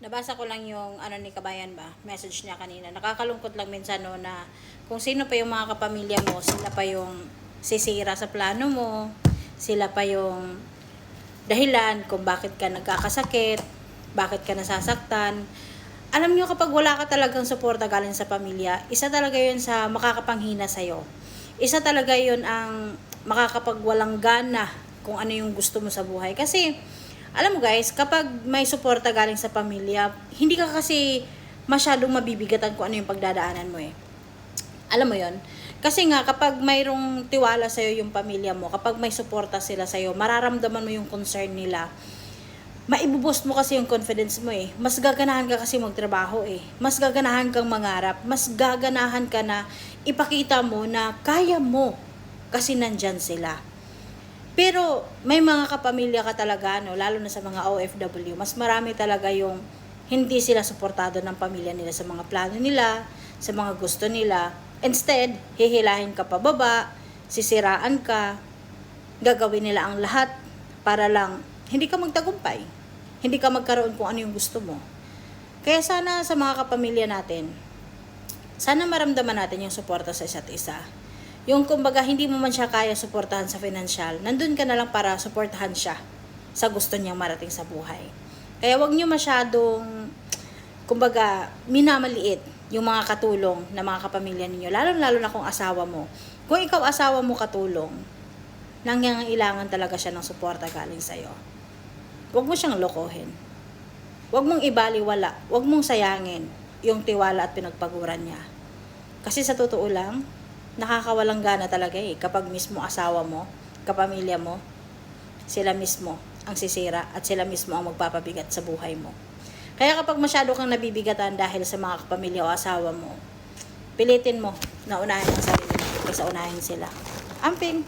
Nabasa ko lang yung ano ni Kabayan ba, message niya kanina. Nakakalungkot lang minsan no na kung sino pa yung mga kapamilya mo, sila pa yung sisira sa plano mo, sila pa yung dahilan kung bakit ka nagkakasakit, bakit ka nasasaktan. Alam nyo, kapag wala ka talagang suporta galing sa pamilya, isa talaga yun sa makakapanghina sa'yo. Isa talaga yun ang makakapagwalang gana kung ano yung gusto mo sa buhay. Kasi alam mo guys, kapag may suporta galing sa pamilya, hindi ka kasi masyadong mabibigatan kung ano yung pagdadaanan mo eh. Alam mo yon? Kasi nga, kapag mayroong tiwala sa'yo yung pamilya mo, kapag may suporta sila sa'yo, mararamdaman mo yung concern nila. Maibuboost mo kasi yung confidence mo eh. Mas gaganahan ka kasi magtrabaho eh. Mas gaganahan kang mangarap. Mas gaganahan ka na ipakita mo na kaya mo kasi nandyan sila. Pero may mga kapamilya ka talaga, no, lalo na sa mga OFW, mas marami talaga yung hindi sila suportado ng pamilya nila sa mga plano nila, sa mga gusto nila. Instead, hihilahin ka pababa, sisiraan ka, gagawin nila ang lahat para lang hindi ka magtagumpay. Hindi ka magkaroon kung ano yung gusto mo. Kaya sana sa mga kapamilya natin, sana maramdaman natin yung suporta sa isa't isa. Yung kumbaga hindi mo man siya kaya suportahan sa financial, nandun ka na lang para suportahan siya sa gusto niyang marating sa buhay. Kaya wag niyo masyadong kumbaga minamaliit yung mga katulong na mga kapamilya ninyo, lalo na kung asawa mo. Kung ikaw asawa mo katulong, nangangailangan talaga siya ng suporta galing sa'yo. Wag mo siyang lokohin. Wag mong ibaliwala, wag mong sayangin yung tiwala at pinagpaguran niya. Kasi sa totoo lang, nakakawalang gana talaga eh kapag mismo asawa mo, kapamilya mo, sila mismo ang sisira at sila mismo ang magpapabigat sa buhay mo. Kaya kapag masyado kang nabibigatan dahil sa mga kapamilya o asawa mo, pilitin mo na unahin ang sarili mo kaysa unahin sila. Amping!